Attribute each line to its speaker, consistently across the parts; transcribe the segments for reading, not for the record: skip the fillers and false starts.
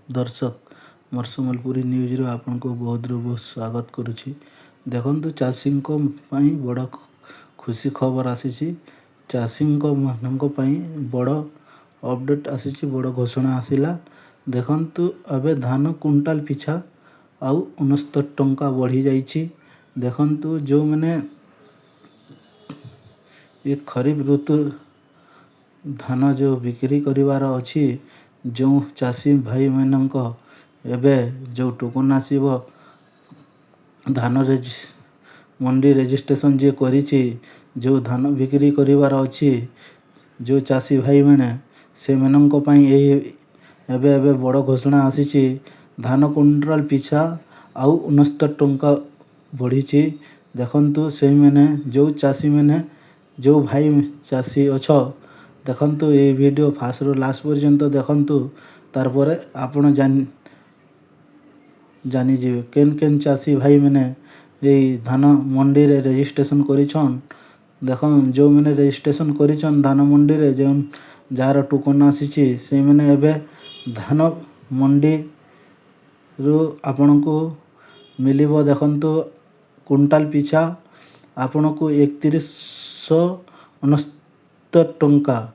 Speaker 1: दर्शक मोर सम्बलपुरी न्यूज रो आपनको बहुत स्वागत करुछि। देखंतु चाषी बड़ खुशी खबर आसी। चाषी मानक बड़ अपडेट आसी, बड़ घोषणा आसिला। देखंतु अबे धान कुंटाल पिछा आउ 69 टंका बढ़ी जाइछि। देखंतु जो मैंने ये खरीफ ऋतु धान जो बिक्री करिवार अछि, जो चाषी भाई मानक एबे जो टोकन आसीबो धान मंडी रजिस्ट्रेशन जे करिछि, जो धान बिक्री करिवार अछि, जो चाषी भाई माने से मानक पई एबे बड़ घोषणा आसीछि। धान कुंटाल पिछा आउ 69 टंका बढ़ीछि। देखंतु से माने जो चाषी माने जो भाई चाषी अछ, देखंतु ये वीडियो फास्ट रो लास्ट पर्यंत देखंतु, तार परे आपण जानी जीवे केन चाषी भाई मैंने ये धान मंडी रे रजिस्ट्रेशन करिछन। देखन जो मैंने रजिस्ट्रेशन करिछन धान मंडी रे, जो जार टोकन आसीछि, से मैंने एबे धान मंडी रो आपनको मिलिबो। देखंतु कुंटाल पिछा आपनको 3169 टंका।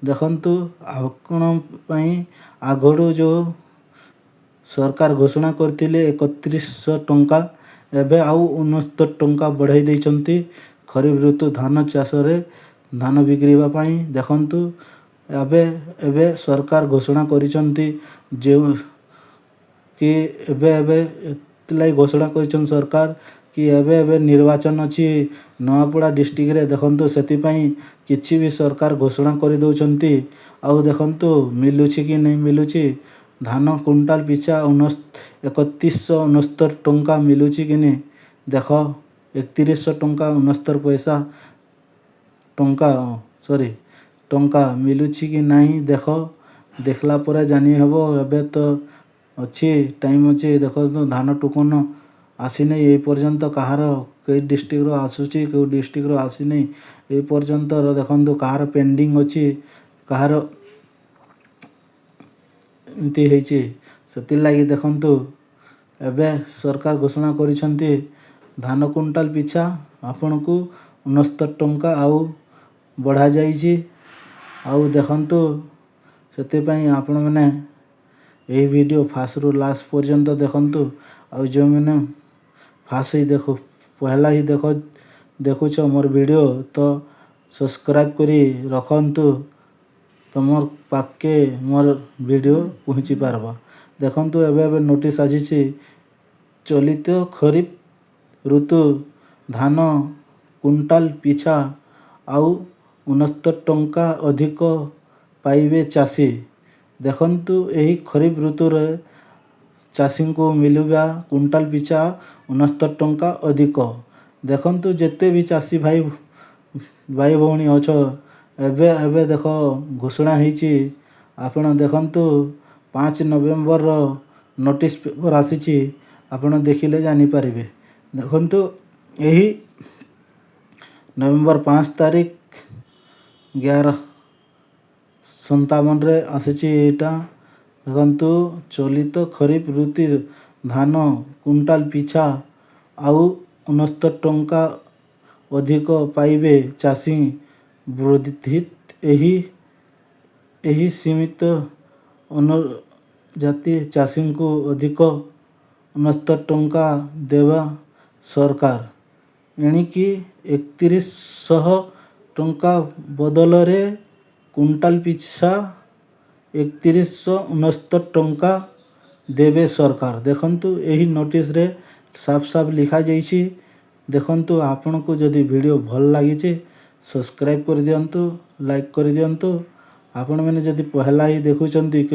Speaker 1: देखंतु आपण पई आगडू जो सरकार घोषणा करथिले 3100 टंका, एबे आउ 69 टंका बढ़ाई देइचंती खरीफ ऋतु धान चाष रे धान बिक्रीबा पई। देखंतु एबे सरकार घोषणा करिचंती जे कि एबे एतलाई घोषणा करिचन सरकार कि एबे निर्वाचन अछि नवापड़ा डिस्ट्रिक्ट रे। देखंतु सेति पई किछि भी सरकार घोषणा करि दउचंती। आउ देखंतु मिलुछि कि नहीं मिलुछि, धान कुंटाल पिछा 3169 टंका मिलुछि कि नहीं देख। 3100 टंका 69 पैसा टंका मिलुछि कि नहीं देख। देखला परे जानी हबो। एबे तो अच्छी टाइम अच्छी। देखो तो धान टोकन आसी नहीं ए पर्यंत, कहार कई डिस्ट्रिक्ट रो आसुची, कई डिस्ट्रिक्ट रो आसी नहीं ए पर्यंत। देखो कहार पेंडिंग अच्छी, कहार एमती होइछि। सेति लागि देखंतु एबे सरकार घोषणा करिसंती धान कुंटाल पिछा आपनको 69 टंका आउ बढ़ा जाइछि। आउ देखंतु सेति पई आपण माने एही वीडियो फास्ट रो लास्ट पर्यंत देखंतु। आउ जो माने फास्ट ही देखो, पहला ही देखुछ मोर वीडियो, तो सब्सक्राइब करी रखंतु, तमर पाके मोर वीडियो पहुँची पारबा। देखंतु एबे नोटिस आजिछि चलित खरीफ ऋतु धान कुंटाल पिछा आउ 69 टंका अधिक पाइबे चाषी। देखंतु एही खरीफ ऋतु रे चाषी को मिलुबा कुंटाल पिछा 69 टंका अधिक। देखंतु जेते भी चाषी भाई भौणी अछ, एबे देखो घोषणा ହେଇछि। आपण देखंतु 5 नवेम्बर रो नोटिस पेपर आसीछि, आपण देखिले जानि पारिबे। देखंतु एही नवेम्बर 5 तारीख 11:57 रे आसीछि एटा। देखंतु चलित खरीफ ऋतु धान कुंटाल पिछा आउ 69 टंका अधिक पाइबे चाषी। वर्धित एही सीमित जनजाति चाषी को अधिक 69 टंका देवा सरकार। एणिकी 3100 टंका बदल रे कुंटाल पिछा 3169 टंका देवे सरकार। देखंतु एही नोटिस रे साफ साफ लिखा जाइछि। देखंतु आपनको जदि वीडियो भल लागिछि सब्सक्राइब कर दियंतु, लाइक कर दियंतु। आपण मैंने जदि पहला ही देखुचंती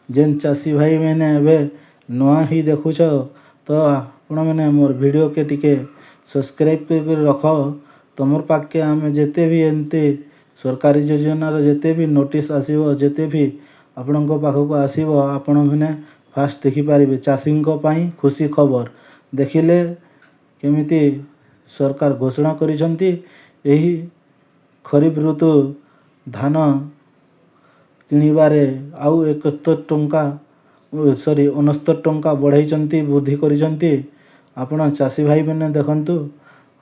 Speaker 1: जेन चाषी भाई मैंने एबे नवा ही देखुछ, तो आपण मैंने मोर वीडियो के टिके सब्सक्राइब कर रख। तमर पाके आमे जेते भी एंते सरकारी योजना रो जेते भी नोटिस आसीबो, जेते भी आपणको पाखको आसीबो, आपण मैंने फास्ट देखि पारिबे। चाषी पई खुशी खबर देखिले केमिति सरकार घोषणा करिसंती एही खरीफ ऋतु धान किणिबारे आउ 71 टंका ସରି 69 ଟଙ୍କା ବଢ଼େଇଛନ୍ତି, ବୃଦ୍ଧି କରିଛନ୍ତି। ଆପଣ ଚାଷୀ ଭାଇମାନେ ଦେଖନ୍ତୁ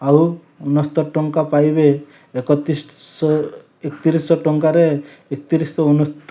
Speaker 1: ଆଉ 69 ଟଙ୍କା ପାଇବେ। 3100 ଟଙ୍କାରେ 3169